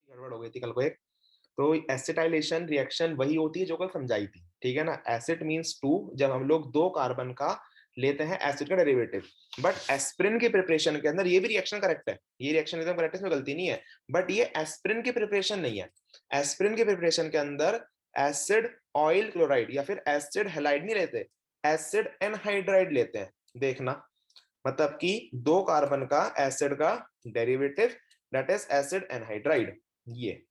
गड़बड़ हो गई थी कल को एक। तो एसिटाइलेशन रिएक्शन वही होती है जो कल समझाई थी, ठीक है ना। एसिड मींस टू, जब हम लोग दो कार्बन का लेते हैं एसिड का डेरिवेटिव। बट एस्पिरिन की प्रिपरेशन के अंदर ये भी रिएक्शन करेक्ट है, ये रिएक्शन एकदम करेक्ट है, इसमें गलती नहीं है। बट ये एस्पिरिन की प्रिपरेशन नहीं है। एस्पिरिन की प्रिपरेशन के अंदर एसिड ऑयल क्लोराइड या फिर एसिड हेलाइड नहीं लेते, एसिड एनहाइड्राइड लेते हैं। देखना, मतलब कि दो कार्बन का एसिड का derivative, that is acid anhydride. ये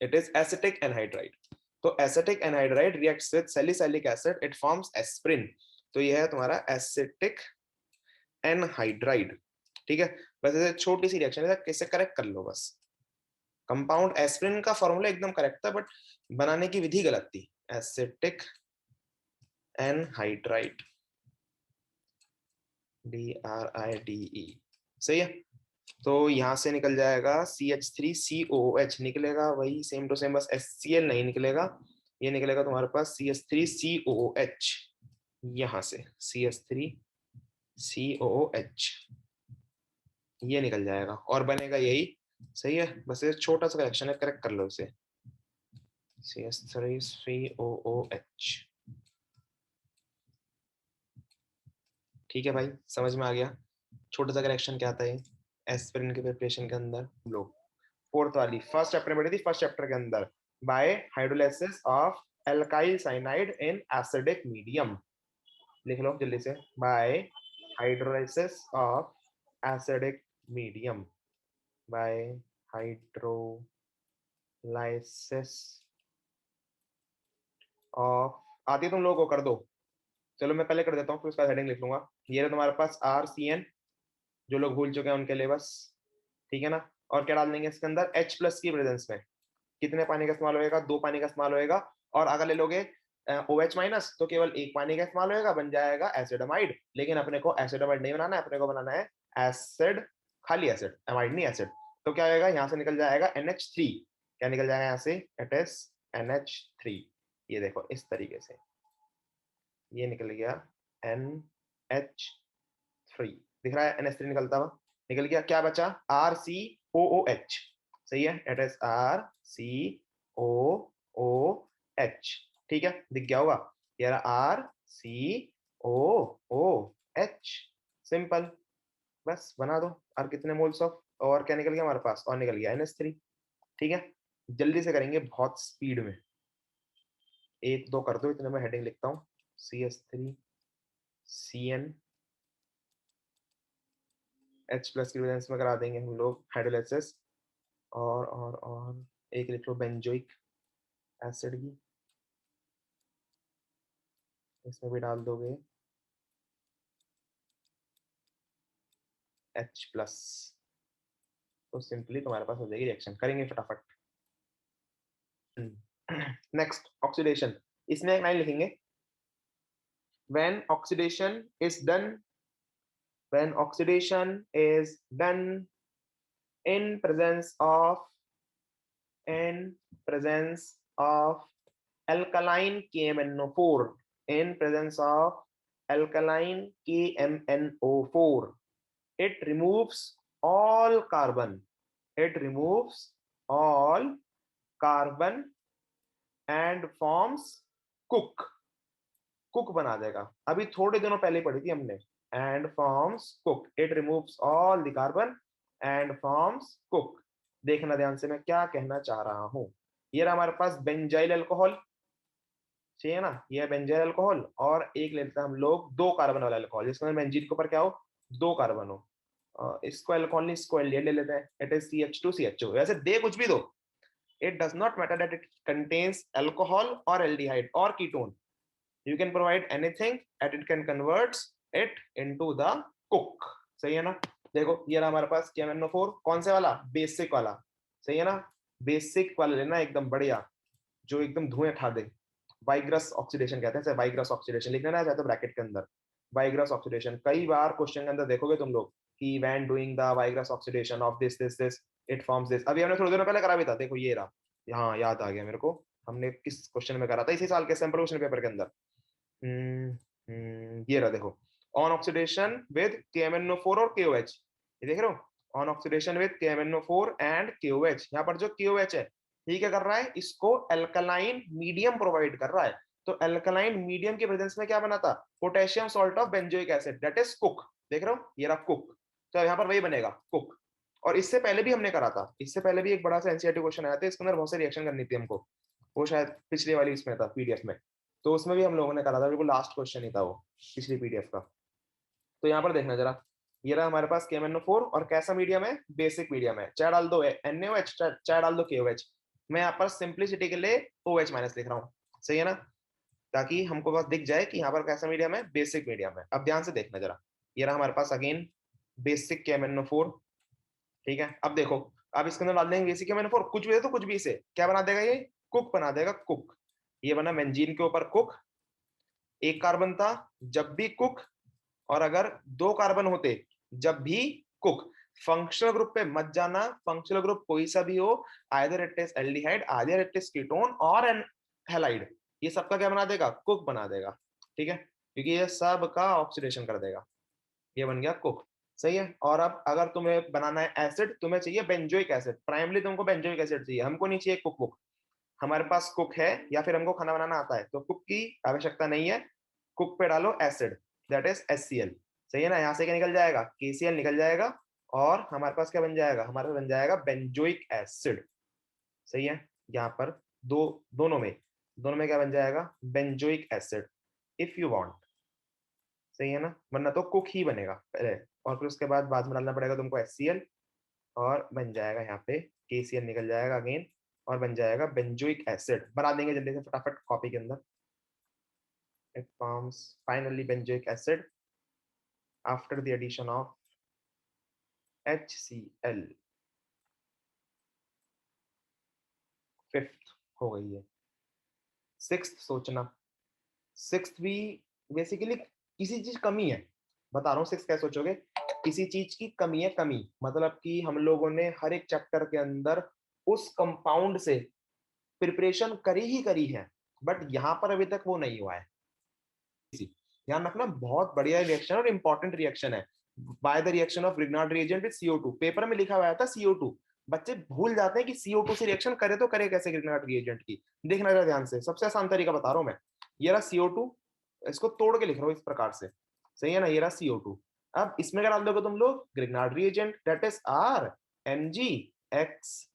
इट इज एसिटिक एनहाइड्राइड। तो acetic anhydride reacts with salicylic acid, it forms aspirin. तो ये है तुम्हारा एसिटिक एनहाइड्राइड, ठीक है। बस ऐसे छोटी सी रिएक्शन है, कैसे करेक्ट कर लो बस। कंपाउंड एस्पिरिन का फॉर्मूला एकदम करेक्ट था, बट बनाने की विधि गलत थी। एसिटिक एनहाइड्राइड, DRIDE, सही है। तो यहां से निकल जाएगा CH3COOH, निकलेगा वही सेम टू सेम, बस HCl नहीं निकलेगा। ये निकलेगा तुम्हारे पास CH3COOH, यहां से CH3COOH ये निकल जाएगा और बनेगा यही, सही है। बस ये छोटा सा करेक्शन है, करेक्ट कर लो इसे। CH3COOH, ठीक है भाई, समझ में आ गया। छोटा सा करेक्शन क्या आता है एस्पिरिन के प्रिपरेशन के अंदर। हम लोग फोर्थ वाली फर्स्ट चैप्टर में पढ़ी थी, फर्स्ट चैप्टर के अंदर, bye hydrolysis of alkyl cyanide in acidic medium. लिख लो जल्दी से, bye hydrolysis of acidic medium, bye hydrolysis of, आती तुम लोगों को कर दो। चलो मैं पहले कर देता हूँ, फिर उसका हेडिंग लिख लूंगा। ये है तुम्हारे पास RCN, जो लोग भूल चुके हैं उनके लिए बस, ठीक है ना। और क्या डाल देंगे इसके अंदर, H प्लस की प्रेजेंस में कितने पानी का इस्तेमाल होएगा, दो पानी का इस्तेमाल होएगा। और अगर ले लोगे OH माइनस तो केवल एक पानी का इस्तेमाल होएगा, बन जाएगा एसिडमाइड। लेकिन अपने को एसिडमाइड नहीं बनाना है, अपने को बनाना है एसिड, खाली एसिड, एमाइड नहीं एसिड। तो क्या होएगा, यहाँ से निकल जाएगा NH3। क्या निकल जाएगा यहाँ से, इट इज NH3। ये देखो इस तरीके से ये निकल गया NH3, दिख रहा है NH3 निकलता हुआ, निकल गया। क्या बचा, RCOOH, सही है, इट इज RCOOH, ठीक है, दिख गया होगा। ये रहा RCOOH, सिंपल, बस बना दो। और कितने मोल्स ऑफ, और क्या निकल गया हमारे पास, और निकल गया NH3, ठीक है। जल्दी से करेंगे बहुत स्पीड में, एक दो कर दो इतने में हेडिंग लिखता हूँ। CH3CN H प्लस की वैलेंस में करा देंगे हम लोग हाइड्रोलाइसिस। और एक लिख लो बेंजोइक एसिड की, इसमें भी डाल दोगे H प्लस, तो सिंपली तुम्हारे पास हो जाएगी रिएक्शन। करेंगे फटाफट। नेक्स्ट ऑक्सीडेशन, इसमें एक लाइन लिखेंगे, when oxidation is done, when oxidation is done in presence of, in presence of alkaline KMNO4, in presence of alkaline KMNO4, it removes all carbon, it removes all carbon and forms cook, cook बना देगा। अभी थोड़े दिनों पहले पढ़ी थी हमने, and forms cook, it removes all the carbon and forms cook. देखना ध्यान से मैं क्या कहना चाह रहा हूं। ये रहा हमारे पास बेंजाइल अल्कोहल, चाहिए ना, ये बेंजाइल अल्कोहल। और एक लेते हैं हम लोग दो कार्बन वाला अल्कोहल, जिसके अंदर बेंजीन के ऊपर क्या हो, दो कार्बन हो। इसको अल्कोहल नहीं, इसको एल्डिहाइड ले लेते हैं, इट इज CH2CHO। वैसे दे कुछ भी दो, it does not matter that it contains alcohol और एल्डिहाइड और ketone, you can provide anything and it can converts it into the cook, सही है ना। देखो ये रहा हमारे पास KMNO4, कौन से वाला, बेसिक वाला, सही है ना। बेसिक वाला लेना एकदम बढ़िया, जो एकदम धुएं खा दे। वाइग्रस ऑक्सीडेशन कहते हैं, वाइग्रस ऑक्सीडेशन लिख लेना चाहते हो ब्रैकेट के अंदर। वाइग्रस ऑक्सीडेशन कई बार क्वेश्चन के अंदर देखोगे तुम लोग कि when doing the vigorous oxidation of this this this it forms this. अभी हमने थोड़ी देर पहले करा भी था, देखो ये रहा, यहाँ याद आ गया मेरे को, हमने किस क्वेश्चन में करा था, इसी साल के सैंपल क्वेश्चन पेपर के अंदर। ये रहा देखो, ऑन ऑक्सीडेशन विद KMNO4 और KOH, ये देख रहे हो, on oxidation with KMnO4 and KOH। यहाँ पर जो KOH है ये क्या कर रहा है, इसको एल्कलाइन मीडियम प्रोवाइड कर रहा है। तो एल्कलाइन मीडियम की प्रेजेंस में क्या बना था, potassium salt of benzoic acid, that is cook. देख रहे हो, ये रहा कुक। तो यहाँ पर वही बनेगा कुक। और इससे पहले भी हमने करा था, इससे पहले भी एक बड़ा सा एनसीईआरटी क्वेश्चन आया था, इसके अंदर बहुत से रिएक्शन करनी थी हमको, वो शायद पिछले वाली इसमें था पीडीएफ में। तो उसमें भी हम लोगों ने करा था, बिल्कुल लास्ट क्वेश्चन ही था वो पिछली पीडीएफ का। तो यहाँ पर देखना जरा, ये रहा हमारे पास KMnO4 और कैसा मीडियम है, बेसिक मीडियम है। चाहे डाल दो NaOH, चाहे डाल दो KOH। मैं यहाँ पर सिंप्लिसिटी के लिए OH माइनस लिख रहा हूँ, सही है ना, ताकि हमको बस दिख जाए कि यहाँ पर कैसा मीडियम है, बेसिक मीडियम है। अब ध्यान से देखना जरा, ये रहा हमारे पास अगेन बेसिक KMnO4। ठीक है, अब देखो, अब इसके अंदर डाल देंगे बेसिक KMnO4, कुछ भी दे तो कुछ भी, से क्या बना देगा, ये कुक बना देगा, कुक। ये बना बेंजीन के ऊपर कुक, एक कार्बन था जब भी कुक, और अगर दो कार्बन होते जब भी कुक। फंक्शनल ग्रुप पे मत जाना, फंक्शनल ग्रुप कोई सा भी हो, either it is aldehyde, either it is ketone और एन हैलाइड, ये सबका क्या बना देगा, कुक बना देगा। ठीक है, क्योंकि ये सब का ऑक्सीडेशन कर देगा, ये बन गया कुक। सही है। और अब अगर तुम्हें बनाना है एसिड, तुम्हें चाहिए बेंजोइक एसिड, प्राइमरी तुमको बेंजोइक एसिड चाहिए, हमको नहीं चाहिए कुक बुक। हमारे पास कुक है या फिर हमको खाना बनाना आता है, तो कुक की आवश्यकता नहीं है। कुक पे डालो एसिड, दैट इज HCl। सही है ना, यहाँ से क्या निकल जाएगा, KCl निकल जाएगा, और हमारे पास क्या बन जाएगा, हमारे पास बन जाएगा बेंजोइक एसिड। सही है, यहाँ पर दोनों में क्या बन जाएगा, benzoic acid, if you want. सही है ना, वरना तो कुक ही बनेगा पहले, और फिर उसके बाद में डालना पड़ेगा तुमको HCl, और बन जाएगा यहाँ पे KCl निकल जाएगा अगेन, और बन जाएगा बेंजोइक एसिड। बना देंगे जल्दी से फटाफट कॉपी के अंदर। It forms finally benzoic acid after the addition of HCl। Fifth हो गई है। सिक्स्थ सोचना, सिक्स्थ भी बेसिकली किसी चीज कमी है, बता रहा हूँ सिक्स कैसे सोचोगे, किसी चीज की कमी है, कमी मतलब कि हम लोगों ने हर एक चैप्टर के अंदर उस कंपाउंड से प्रिपरेशन करी ही करी है, बट यहाँ पर अभी तक वो नहीं हुआ है। ध्यान रखना, बहुत बढ़िया रिएक्शन और इंपॉर्टेंट रिएक्शन है, by the reaction of Grignard reagent with CO2। Paper में लिखा हुआ था CO2, बच्चे भूल जाते हैं कि CO2 से रिएक्शन करे तो करे कैसे ग्रिग्नार्ड रिएजेंट की। देखना जरा ध्यान से, सबसे आसान तरीका बता रहा हूं मैं। ये रहा CO2, इसको तोड़ के लिख रहा हूँ इस प्रकार से, सही है ना, ये रहा CO2। अब इसमें क्या डाल दोगे तुम लोग, Grignard reagent, that is RMgX,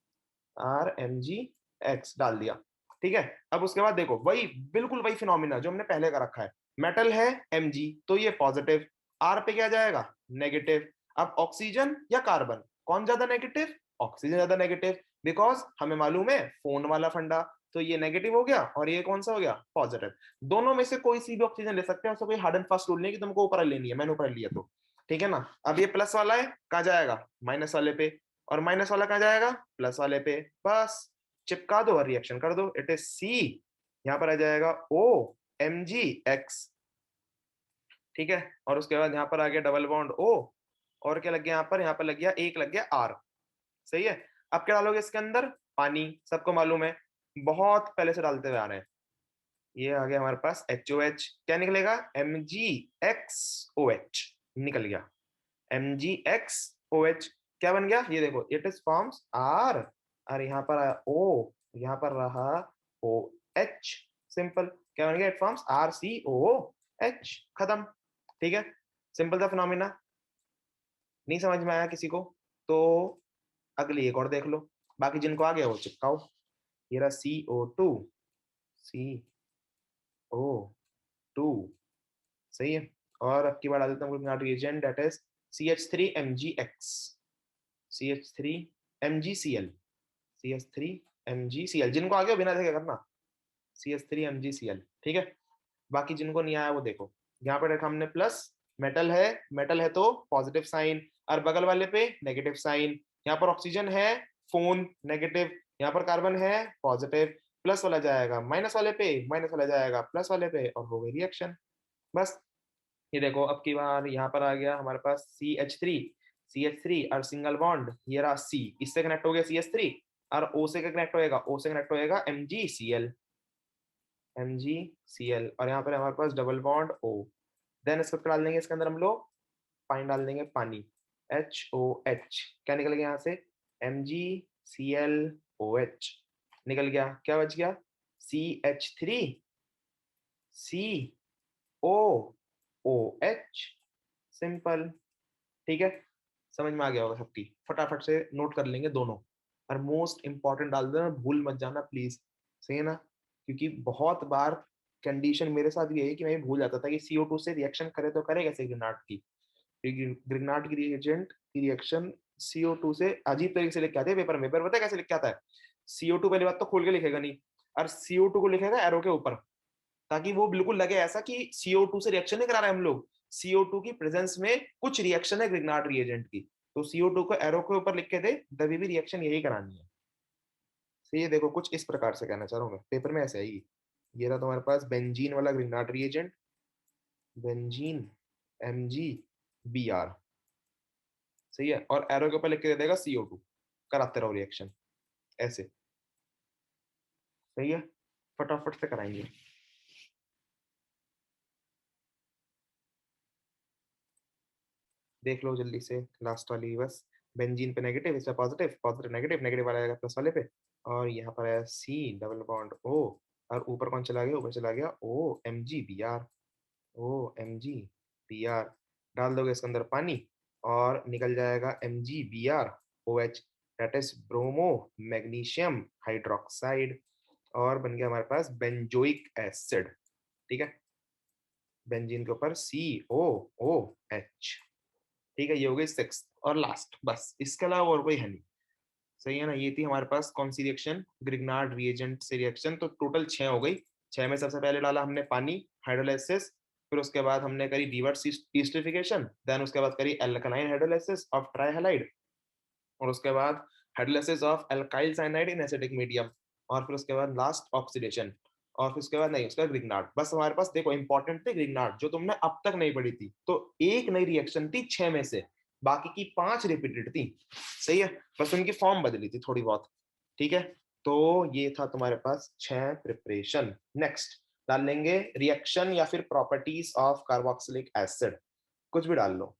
RMgX डाल दिया। ठीक है, अब उसके बाद देखो, वही बिल्कुल वही फिनोमिना जो हमने पहले का रखा है। मेटल है Mg, तो ये पॉजिटिव, R पे क्या जाएगा, नेगेटिव। अब ऑक्सीजन या कार्बन, कौन ज्यादा नेगेटिव, ऑक्सीजन ज्यादा नेगेटिव, बिकॉज हमें मालूम है फोन वाला फंडा। तो ये नेगेटिव हो गया, और ये कौन सा हो गया, पॉजिटिव। दोनों में से कोई सी भी ऑक्सीजन ले सकते हैं, उसका कोई हार्ड एंड फास्ट रूल नहीं कि तुमको ऊपर लेनी है, मैंने ऊपर लिया तो। ठीक है ना, अब ये प्लस वाला है, कहाँ जाएगा, माइनस वाले पे, और माइनस वाला कहाँ जाएगा, प्लस वाले पे। बस चिपका दो और रिएक्शन कर दो, इट इज C। यहाँ पर आ जाएगा OMgX। ठीक है, और उसके बाद यहाँ पर आ गया डबल बॉन्ड O, और क्या लग गया यहाँ पर लग गया, एक लग गया R। सही है, अब क्या डालोगे इसके अंदर, पानी, सबको मालूम है, बहुत पहले से डालते हुए आ रहे हैं। ये आ गया हमारे पास HOH, क्या निकलेगा, MgXOH निकल गया, MgXOH। क्या बन गया, ये देखो, इट इज फॉर्म्स R, और यहाँ पर O, यहाँ पर रहा OH, सिंपल। क्या बन गया, इट फॉर्म्स RCOH, खत्म। ठीक है, सिंपल था फिनोमिना। नहीं समझ में आया किसी को तो अगली एक और देख लो, बाकी जिनको आ गया वो चिपकाओ। ये रहा CO2, सही है। और अब की बार आ देता हूँ reagent, that is CH3MgX, CH3MgCl, CH3MgCl, जिनको आ गया बिना देखे करना, CH3MgCl। ठीक है, बाकी जिनको नहीं आया वो देखो, यहाँ पे देखा हमने प्लस, मेटल है तो पॉजिटिव साइन, और बगल वाले पे नेगेटिव साइन। यहाँ पर ऑक्सीजन है, फोन नेगेटिव, यहाँ पर कार्बन है पॉजिटिव, प्लस वाला जाएगा माइनस वाले पे, माइनस वाला जाएगा प्लस वाले पे, और हो गई रिएक्शन। बस ये देखो, अब की बार यहाँ पर आ गया हमारे पास CH3 और सिंगल बॉन्ड, ये रहा C, इससे कनेक्ट हो गया CH3, और O से कनेक्ट होएगा, O से कनेक्ट होएगा MgCl, और यहाँ पर हमारे पास डबल बॉन्ड O। देन इसको डाल देंगे इसके अंदर हम लोग, पानी डाल देंगे, पानी, HOH, क्या निकल गया यहाँ से, MgClOH निकल गया, क्या बच गया, CH3COOH, सिंपल। ठीक है, समझ में आ गया होगा सबकी, फटाफट से नोट कर लेंगे दोनों। और मोस्ट इंपॉर्टेंट डाल देना, भूल मत जाना प्लीज, सही है ना, क्योंकि बहुत बार कंडीशन मेरे साथ भी यही कि मैं भी भूल जाता था कि CO2 से रिएक्शन करे तो करे कैसे ग्रेनार्ड की, ग्रेनार्ड की रिएजेंट की रिएक्शन CO2 से अजीब तरीके से लिख के आते हैं पेपर में। पेपर पता है कैसे लिख के आता है, CO2 पहली बात तो खोल के लिखेगा नहीं, और CO2 को लिखेगा एरो के ऊपर, ताकि वो बिल्कुल लगे ऐसा कि CO2 से रिएक्शन नहीं करा रहे हम लोग, CO2 की प्रेजेंस में कुछ रिएक्शन है ग्रिग्नार्ड रिएजेंट की, तो CO2 को एरो के ऊपर लिख के दे, तभी भी रिएक्शन यही करानी है। तो ये देखो कुछ इस प्रकार से कहना चाह रहा हूँ मैं, पेपर में ऐसे आएगी। ये रहा तुम्हारे पास बेंजीन वाला ग्रिग्नार्ड रिएजेंट, बेंजीन MgBr, सही है, और एरो के ऊपर लिख के दे देगा CO2, कराते रहो रिएक्शन ऐसे, सही है, फटाफट से कराएंगे। देख लो जल्दी से लास्ट वाली बस, बेंजीन पे नेगेटिव, इस पे पॉजिटिव, पॉजिटिव नेगेटिव, नेगेटिव वाला आएगा प्लस वाले पे, और यहाँ पर आया C डबल बॉन्ड O, और ऊपर कौन चला गया, ऊपर चला गया OMgBr, OMgBr, डाल दोगे इसके अंदर पानी और निकल जाएगा MgBrOH, that is bromo magnesium hydroxide, और बन गया हमारे पास बेंजोइक एसिड। ठीक है, बेंजीन के ऊपर COOH। ठीक है, ये हो गई सिक्स और लास्ट, बस इसके अलावा और कोई है नहीं, सही है ना। ये थी हमारे पास कौन सी रिएक्शन, ग्रिग्नार्ड रिएजेंट से रिएक्शन, तो टोटल 6 हो गई। 6 में सबसे पहले डाला हमने पानी, हाइड्रोलाइसिस, फिर उसके बाद हमने करी रिवर्स ईस्टरिफिकेशन, देन उसके बाद करी एल्कलाइन हाइड्रोलाइसिस ऑफ ट्राइहैलाइड, और उसके बाद hydrolysis of alkyl cyanide in acidic medium, और फिर उसके बाद लास्ट ऑक्सीडेशन, और फिर उसके बाद नहीं, उसका ग्रिग्नार्ड। बस हमारे पास देखो इंपॉर्टेंट थी ग्रिग्नार्ड, जो तुमने अब तक नहीं पढ़ी थी, तो एक नई रिएक्शन थी 6 में से, बाकी की 5 रिपीटेड थी, सही है, बस उनकी फॉर्म बदली थी थोड़ी बहुत। ठीक है, तो ये था तुम्हारे पास 6 प्रिपरेशन। नेक्स्ट डाल लेंगे रिएक्शन या फिर प्रॉपर्टीज ऑफ कार्बोक्सिलिक एसिड, कुछ भी डाल लो,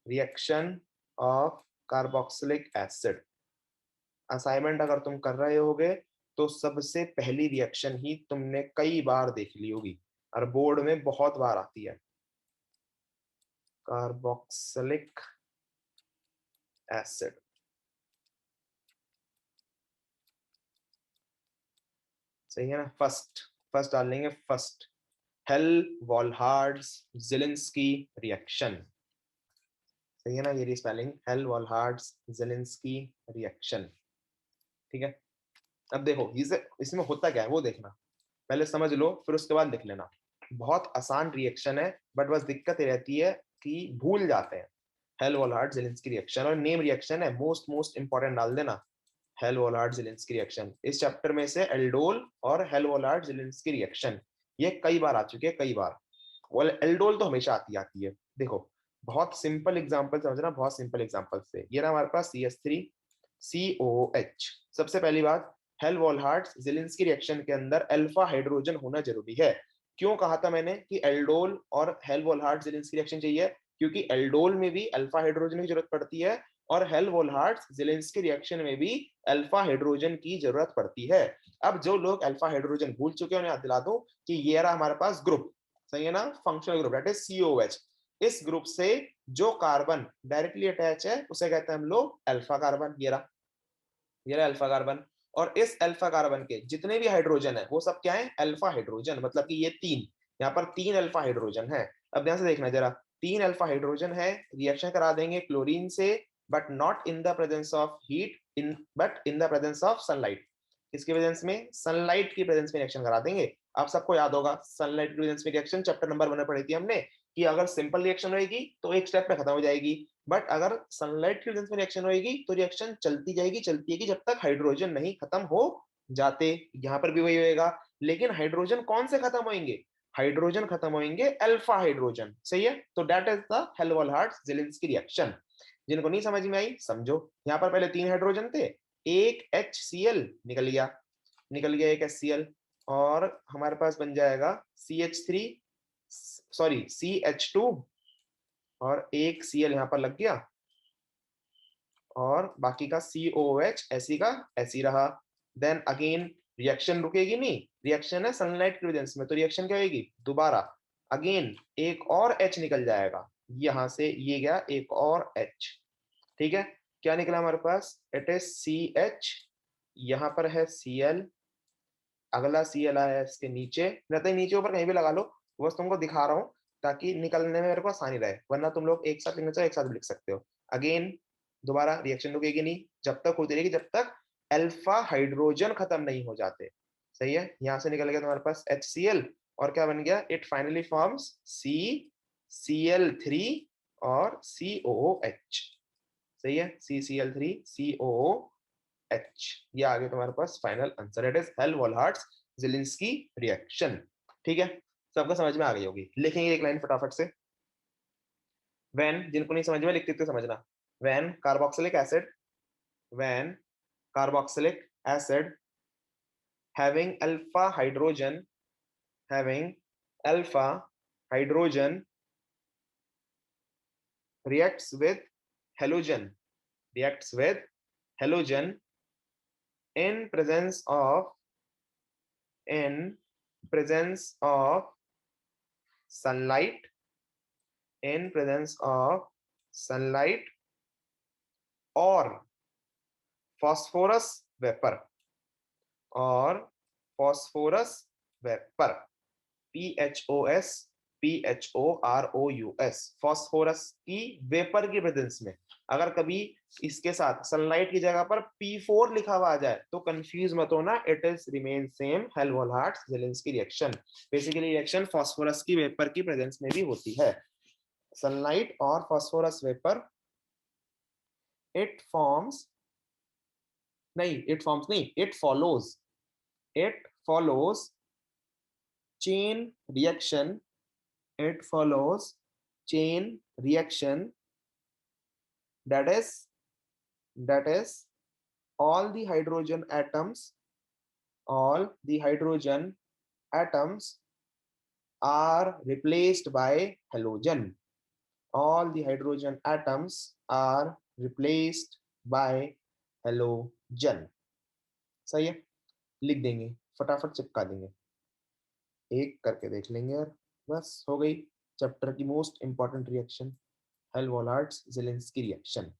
reaction of carboxylic acid. Assignment अगर तुम कर रहे होगे तो सबसे पहली रिएक्शन ही तुमने कई बार देख ली होगी और बोर्ड में बहुत बार आती है, कार्बोक्सिलिक एसिड, सही है ना। फर्स्ट फर्स्ट डाल लेंगे, फर्स्ट हेल-वॉलहार्ड्स ज़ेलिंस्की रिएक्शन, सही है ना, ये स्पेलिंग हेल-वॉलहार्ड्स ज़ेलिंस्की रिएक्शन। ठीक है, अब देखो इसे, इसमें होता क्या है वो देखना, पहले समझ लो फिर उसके बाद लिख लेना। बहुत आसान रिएक्शन है, बट बस दिक्कत ये रहती है कि भूल जाते हैं। हेल-वॉलहार्ड ज़ेलिंस्की रिएक्शन, और नेम रिएक्शन है, मोस्ट मोस्ट इंपॉर्टेंट डाल देना, हेल-वॉलहार्ड ज़ेलिंस्की रिएक्शन। इस चैप्टर में से एल्डोल और हेल-वॉलहार्ड ज़ेलिंस्की रिएक्शन ये कई बार आ चुके हैं, कई बार। वो एल्डोल तो हमेशा आती आती है। देखो बहुत सिंपल एग्जांपल समझना, बहुत सिंपल एग्जांपल से, ये रहा हमारे पास CH3COOH। सबसे पहली बात, हेल-वॉलहार्ड ज़ेलिंस्की रिएक्शन के अंदर अल्फा हाइड्रोजन होना जरूरी है। क्यों कहा था मैंने कि एल्डोल और हेल-वॉलहार्ड ज़ेलिंस्की रिएक्शन चाहिए, क्योंकि एल्डोल में भी अल्फा हाइड्रोजन की जरूरत पड़ती है, और हेल-वॉलहार्ड ज़ेलिंस्की रिएक्शन में भी अल्फा हाइड्रोजन की जरूरत पड़ती है। अब जो लोग अल्फा हाइड्रोजन भूल चुके हैं उन्हें याद दिला दो कि ये रहा हमारे पास ग्रुप, सही है ना, functional group that is COH। इस ग्रुप से जो कार्बन डायरेक्टली अटैच है उसे कहते हैं हम लोग अल्फा कार्बन, ये रहा अल्फा कार्बन। और इस अल्फा कार्बन के जितने भी हाइड्रोजन है वो सब क्या है, अल्फा हाइड्रोजन, मतलब कि ये तीन, यहाँ पर 3 अल्फा हाइड्रोजन है। अब ध्यान से देखना जरा, 3 अल्फा हाइड्रोजन है, रिएक्शन करा देंगे क्लोरीन से, but not in the presence of heat, in but in the presence of sunlight. इसके प्रेजेंस में, सनलाइट की प्रेजेंस में रिएक्शन करा देंगे। आप सबको याद होगा सनलाइट की प्रेजेंस में रिएक्शन चैप्टर नंबर 1 में पढ़ी थी हमने, कि अगर सिंपल रिएक्शन रहेगी तो एक स्टेप में खत्म हो जाएगी, बट अगर सनलाइट की प्रेजेंस में रिएक्शन होगी तो रिएक्शन चलती जाएगी, चलती है जब तक हाइड्रोजन नहीं खत्म हो जाते। यहाँ पर भी वही होएगा, लेकिन हाइड्रोजन कौन से खत्म होंगे, हाइड्रोजन खत्म होंगे अल्फा हाइड्रोजन, सही है। तो that is the हेल-वॉलहार्ड Zelinsky reaction. जिनको नहीं समझ में आई समझो, यहाँ पर पहले 3 हाइड्रोजन थे, एक HCl निकल गया, निकल गया एक HCl, और हमारे पास बन जाएगा CH3, सॉरी CH2 और एक Cl यहाँ पर लग गया, और बाकी का COOH ऐसी का ऐसी रहा। देन अगेन रिएक्शन रुकेगी नहीं, रिएक्शन है सनलाइट के प्रेजेंस में, तो रिएक्शन क्या होगी, दोबारा अगेन एक और H निकल जाएगा यहां से, ये गया एक और H। ठीक है, क्या निकला हमारे पास, इट इज CH, यहाँ पर है Cl, अगला Cl आया है इसके नीचे, रहता है नीचे ऊपर कहीं भी लगा लो, बस तुमको दिखा रहा हूँ ताकि निकलने में मेरे को आसानी रहे, वरना तुम लोग एक साथ लिखना चाहो एक साथ भी लिख सकते हो। अगेन दोबारा रिएक्शन रुकेगी नहीं, जब तक होती रहेगी जब तक अल्फा हाइड्रोजन खत्म नहीं हो जाते। सही है, यहां से निकल गया तुम्हारे पास HCl, और क्या बन गया, इट फाइनली फॉर्म्स CCl3 और COOH। सही है, CCl3 COOH, ये आ गया तुम्हारे पास final answer, it is Helmholtz Zelinsky reaction. ठीक है, सबको समझ में आ गई होगी, लिखेंगे एक लाइन फटाफट से। व्हेन, जिनको नहीं समझ में लिखते तो समझना, when carboxylic acid, when carboxylic acid having alpha hydrogen, having alpha hydrogen reacts with halogen, reacts with halogen in presence of, in presence of sunlight, in presence of sunlight और phosphorus vapor, और phosphorus vapor, PHOS PHOROUS, phosphorus की vapour की presence में। अगर कभी इसके साथ sunlight की जगह पर P4 लिखा हुआ आ जाए तो कंफ्यूज मत होना, it is remain same, Helmholtz Zelinsky reaction. Basically reaction phosphorus की वेपर की प्रेजेंस में भी होती है, सनलाइट और फॉस्फोरस वेपर, इट फॉर्म्स, नहीं इट फॉर्म्स नहीं, it follows, it follows chain reaction, it follows chain reaction, that is all the hydrogen atoms, all the hydrogen atoms are replaced by halogen, all the hydrogen atoms are replaced by halogen। सही है, लिख देंगे फटाफट चिपका देंगे, एक करके देख लेंगे और बस हो गई चैप्टर की most important reaction, Helmholtz Zelinsky reaction.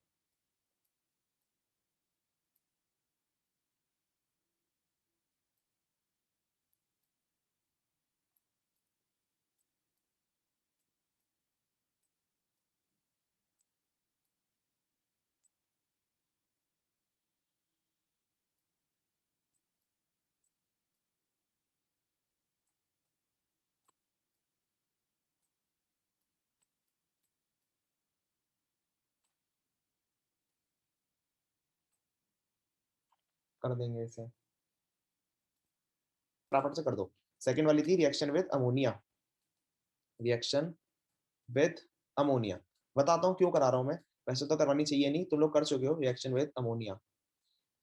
कर देंगे इसे, फटाफट से कर दो। सेकंड वाली थी reaction with ammonia, reaction with ammonia, बताता हूँ क्यों करा रहा हूँ मैं, वैसे तो करवानी चाहिए नहीं, तुम लोग कर चुके हो रिएक्शन विद अमोनिया।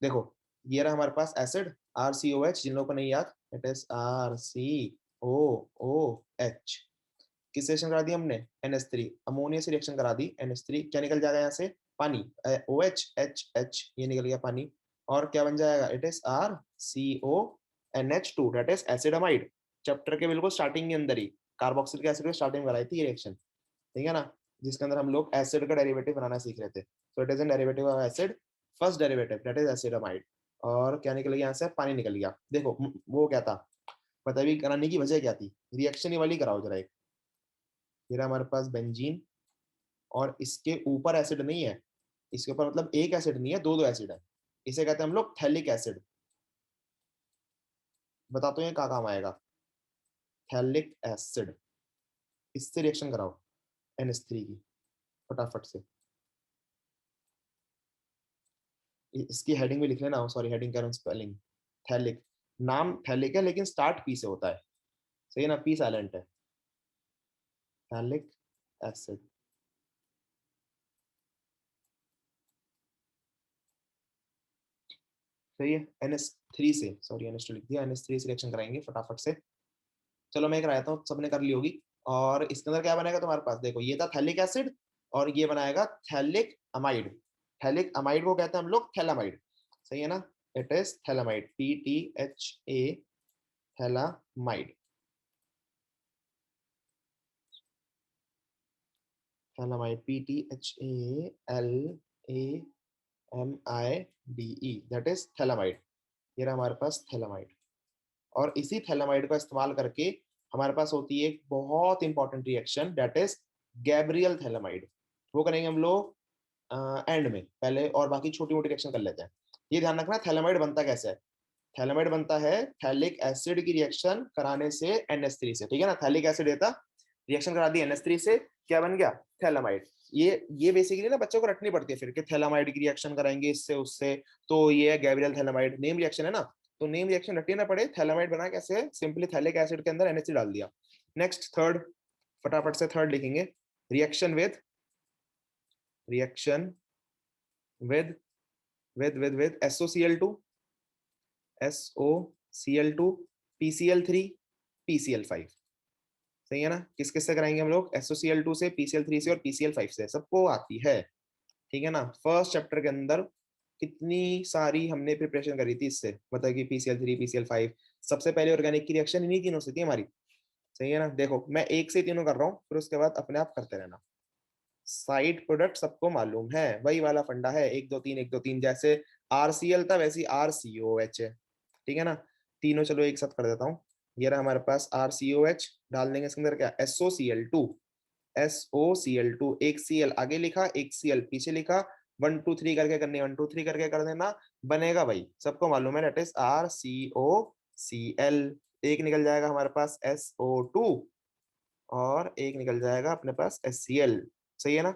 देखो ये रहा हमारे पास एसिड RCOH, जिन लोगों को नहीं याद, इट इज RCOOH। किस रिएक्शन करा दी हमने, NH3, अमोनिया से रिएक्शन करा दी, NH3 क्या निकल जाएगा यहाँ से, पानी, OH HH, ये निकल गया पानी, और क्या बन जाएगा, it is RCONH2, that is acid amide. Chapter के बिल्कुल स्टार्टिंग के अंदर ही कार्बोक्सिलिक एसिड की स्टार्टिंग कराई थी ये रिएक्शन, ठीक है ना, जिसके अंदर हम लोग एसिड का डेरिवेटिव बनाना सीख रहे थे। So it is an derivative of acid, first derivative that is acid amide, और क्या निकल गया यहाँ से, पानी निकल गया। देखो वो क्या था, बताइए कराने की वजह क्या थी, रिएक्शन ही वाली कराओ जरा एक, फिर हमारे पास बेंजीन, और इसके ऊपर एसिड नहीं है, इसके ऊपर मतलब एक एसिड नहीं है, दो दो एसिड है, इसे कहते हैं हम लोग थैलिक एसिड। बताते हैं क्या काम आएगा, थैलिक एसिड, इससे रिएक्शन कराओ NH3 की फटाफट से, इसकी हेडिंग में लिख लेना, सॉरी हेडिंग कह रहा हूँ, स्पेलिंग, थैलिक, नाम थैलिक है लेकिन स्टार्ट पी से होता है, सही है ना, पी साइलेंट है, थैलिक एसिड। सही है, NH3 से, सॉरी NH2 लिख दिया, NH3 से रिएक्शन कराएंगे फटाफट से। चलो मैं कराता हूँ, सबने कर ली होगी। और इसके अंदर क्या बनेगा तुम्हारे पास, देखो ये था थैलिक एसिड, और ये बनाएगा थैलिक अमाइड। थैलिक अमाइड को कहते हैं हम लोग थैलामाइड, सही है ना, it is phthalimide, PTHA, phthalimide, phthalimide, PTHALAMIDE, that is phthalimide. ये रहा हमारे पास थैलामाइड। और इसी थैलामाइड का इस्तेमाल करके हमारे पास होती है एक बहुत important reaction, that is Gabriel phthalimide. वो करेंगे हम लोग एंड में, पहले और बाकी छोटी मोटी रिएक्शन कर लेते हैं। ये ध्यान रखना थैलामाइड बनता कैसे है। थैलामाइड बनता है थैलिक एसिड की रिएक्शन कराने से NH3 से, ठीक है ना, थैलिक एसिड देता, रिएक्शन करा दी NH3 से, क्या बन गया, थैलामाइड। ये बेसिकली ना बच्चों को रटनी पड़ती है फिर कि थैलामाइड की रिएक्शन कराएंगे इससे उससे, तो ये है गैब्रियल थैलामाइड, नेम रिएक्शन है ना, तो नेम रिएक्शन रटनी ना पड़े। थैलामाइड बना कैसे, सिंपली थैलिक एसिड के अंदर NH3 डाल दिया। नेक्स्ट थर्ड, फटाफट से थर्ड लिखेंगे, reaction with, reaction with with SOCl2, SOCl2, PCl3, PCl5, सही है ना। किस किस से कराएंगे हम लोग, SOCl2 से, PCl3 से और PCl5 से, सबको आती है, ठीक है ना। फर्स्ट चैप्टर के अंदर कितनी सारी हमने प्रिपरेशन करी थी इससे, मतलब कि PCl3 PCl5, सबसे पहले ऑर्गेनिक की रिएक्शन इन्हीं तीनों से थी हमारी, सही है ना। देखो मैं एक से तीनों कर रहा हूँ, फिर उसके बाद अपने आप करते रहना। साइड प्रोडक्ट सबको मालूम है, वही वाला फंडा है, 1 2 3 1 2 3, जैसे RCl था वैसे RCOH है, ठीक है ना। तीनों चलो एक साथ कर देता हूँ। ये रहा हमारे पास RCOH, डाल देंगे इसके अंदर क्या, SOCl2, SOCl2, एक Cl आगे लिखा एक Cl पीछे लिखा, 1 2 3 करके करनी, 1 2 3 करके कर देना, बनेगा भाई, सबको मालूम है, दैट इज RCOCl। एक निकल जाएगा हमारे पास SO2, और एक निकल जाएगा अपने पास HCl, सही है ना।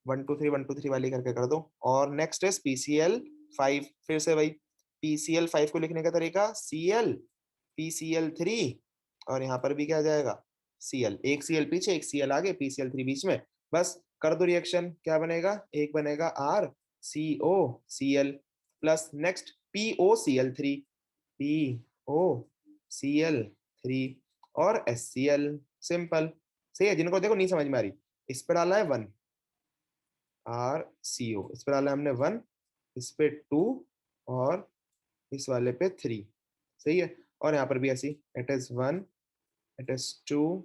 1 2 3 1 2 3 वाली करके कर दो। और नेक्स्ट इज PCl5, फिर से भाई PCl5 को लिखने का तरीका Cl, PCl3, और यहाँ पर भी क्या आ जाएगा, Cl, एक Cl पीछे एक Cl आगे, PCl3 बीच में, बस कर दो रिएक्शन, क्या बनेगा, एक बनेगा RCOCl plus next POCl3, POCl3 और HCl, सिंपल, सही है। जिनको देखो नहीं समझ में आ रही, इस पे डाला है 1 RCO, इस पे डाला है हमने 1, इस पे 2, और इस वाले पे 3, सही है। और यहाँ पर भी ऐसी, it is 1, it is 2,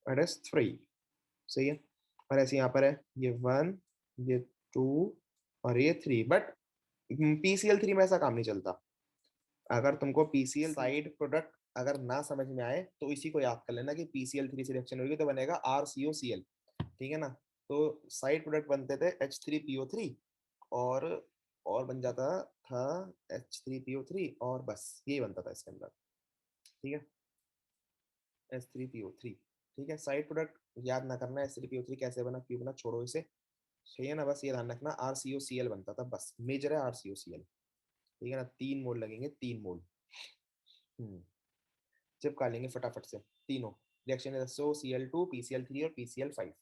it is 3, सही है। और ऐसे यहाँ पर है, ये 1, ये 2 और ये 3, बट PCl3 में ऐसा काम नहीं चलता। अगर तुमको PCl साइड प्रोडक्ट अगर ना समझ में आए तो इसी को याद कर लेना कि PCl3 से रिएक्शन होगी तो बनेगा RCOCl, ठीक है ना। तो साइड प्रोडक्ट बनते थे H3PO3, और और बन जाता था H3PO3, और बस यही बनता था इसके अंदर, ठीक है, H3PO3, ठीक है। साइड प्रोडक्ट याद ना करना, H3PO3 कैसे बना क्यों बना छोड़ो इसे, सही है ना, बस ये ध्यान रखना RCOCl बनता था, बस मेजर है RCOCl, ठीक है ना। 3 मोल लगेंगे, 3 मोल। चिपका लेंगे फटाफट से तीनों रिएक्शन, SOCl2, PCl3 और PCl5,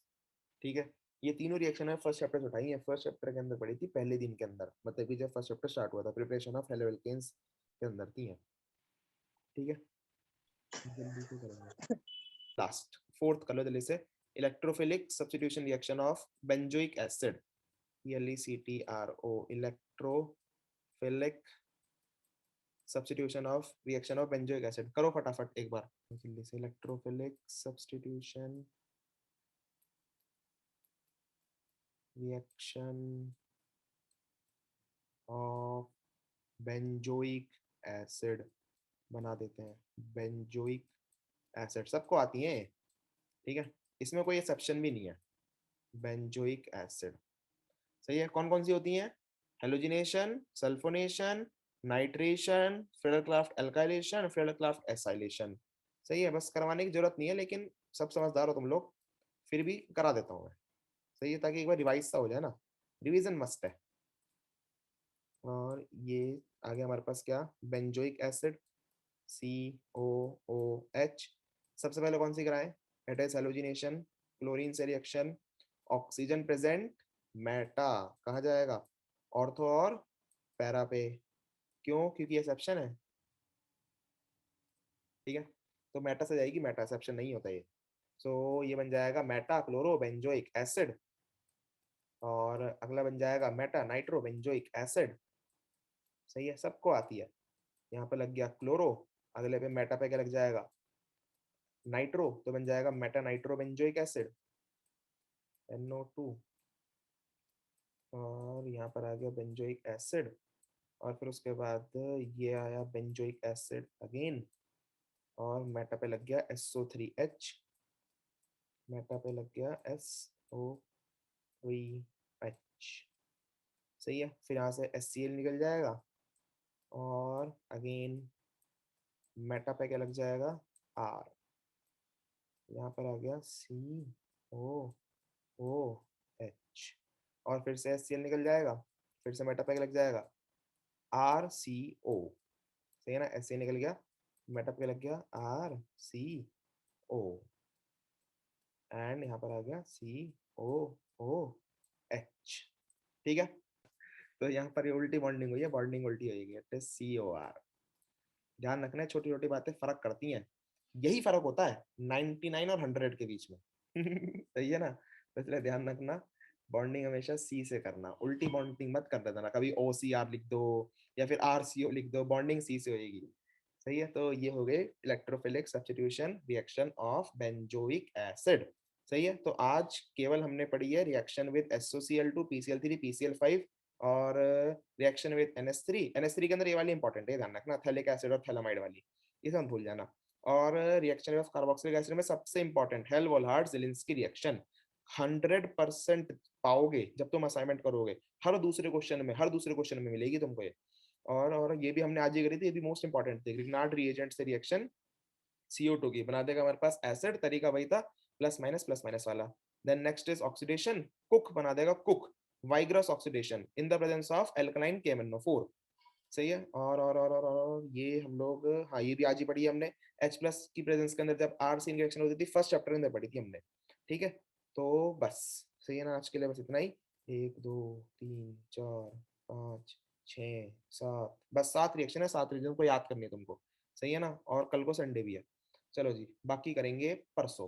ठीक है। ये तीनों रिएक्शन है फर्स्ट चैप्टर से उठाई है, फर्स्ट चैप्टर के अंदर पढ़ी थी पहले दिन के अंदर, मतलब कि जब फर्स्ट चैप्टर स्टार्ट हुआ था, प्रिपरेशन ऑफ हेलोल्केन्स के अंदर थी है, ठीक है। जल्दी से करेंगे, लास्ट फोर्थ कर लो जल्दी से, electrophilic substitution reaction of benzoic acid, ELECTRO, electrophilic substitution of reaction of benzoic acid, करो फटाफट एक बार जल्दी से, electrophilic substitution reaction of benzoic acid, बना देते हैं बेंजोइक एसिड, सबको आती है, ठीक है, इसमें कोई एक्सेप्शन भी नहीं है, बेंजोइक एसिड, सही है। कौन कौन सी होती हैं, halogenation, sulphonation, nitration, Friedel Crafts alkylation, Friedel Crafts acylation, सही है। बस करवाने की जरूरत नहीं है, लेकिन सब समझदार हो तुम लोग, फिर भी करा देता हूँ मैं, सही है, ताकि एक बार रिवाइज सा हो जाए ना, रिवीजन मस्ट है। और ये आ गया हमारे पास क्या, बेंजोइक एसिड, COOH, सबसे पहले कौन सी कराएं, इट इज हेलोजिनेशन, क्लोरीन से रिएक्शन, ऑक्सीजन प्रेजेंट, मेटा कहा जाएगा, ऑर्थो और पैरा पे, क्यों, क्योंकि एक्सेप्शन है, ठीक है, तो मेटा से जाएगी, मेटा एक्सेप्शन नहीं होता ये, सो ये बन जाएगा मेटा क्लोरो बेंजोइक एसिड, और अगला बन जाएगा मेटा नाइट्रो बेंजोइक एसिड। सही है, सबको आती है। यहाँ पे लग गया क्लोरो, अगले पे मेटा पे क्या लग जाएगा, नाइट्रो, तो बन जाएगा Meta nitro benzoic acid NO2। और यहाँ पर आ गया बेंजोइक एसिड, और फिर उसके बाद ये आया बेंजोइक एसिड अगेन, और मेटा पे लग गया SO3H, मेटा पे लग गया SO3H। सही है, फिर यहाँ से HCl निकल जाएगा, और अगेन मेटा पे क्या लग जाएगा, R, यहाँ पर आ गया COOH, और फिर से HCl निकल जाएगा, फिर से मेटा पे क्या लग जाएगा, RCO। सही है ना, ऐसे निकल गया, मेटा पे लग गया RCO, एंड यहाँ पर आ गया COOH। ठीक है, तो यहाँ पर ये उल्टी बॉन्डिंग हुई है, बॉन्डिंग उल्टी होगी, इट इज COR। ध्यान रखना है, छोटी छोटी बातें फर्क करती हैं, यही फर्क होता है 99 और 100 के बीच में। सही है ना, तो इसलिए ध्यान रखना, बॉन्डिंग हमेशा सी से करना, उल्टी बॉन्डिंग मत कर देना, कभी OCR लिख दो या फिर RCO लिख दो, बॉन्डिंग सी से होगी। सही है, तो ये हो गए electrophilic substitution reaction of benzoic acid. सही है, तो आज केवल हमने पढ़ी है reaction with SOCl2 PCl3 PCl5, और रिएक्शन विद NH3 के अंदर ये वाली इंपॉर्टेंट है, ध्यान रखना, थैलिक एसिड और थैलामाइड वाली, ये सब भूल जाना। और रिएक्शन विद कार्बोक्सिलिक एसिड में सबसे इंपॉर्टेंट हेल्महोल्ट्ज ज़ेलिंस्की रिएक्शन, 100% पाओगे जब तुम असाइनमेंट करोगे, हर दूसरे क्वेश्चन में मिलेगी तुमको ये। और ये भी हमने आज ही करी थी, ये भी मोस्ट इंपॉर्टेंट थी, ग्रिग्नार्ड रिएजेंट से रिएक्शन CO2 की बना देगा हमारे पास एसिड, तरीका वही था, प्लस माइनस वाला। देन नेक्स्ट इज ऑक्सीडेशन, कुक बना देगा कुक, vigorous oxidation in the presence of alkaline KMnO4। सही है, और ये हम लोग, हाँ ये भी आज ही पढ़ी है हमने, H+ की प्रेजेंस के अंदर जब RC रिएक्शन होती थी, फर्स्ट चैप्टर के अंदर पढ़ी थी हमने। ठीक है, तो बस सही है ना, आज के लिए बस इतना ही। 1 2 3 4 5 6 7, बस 7 रिएक्शन है, 7 रिएक्शन को याद करनी है तुमको। सही है ना, और कल को संडे भी है। चलो जी, बाकी करेंगे परसों।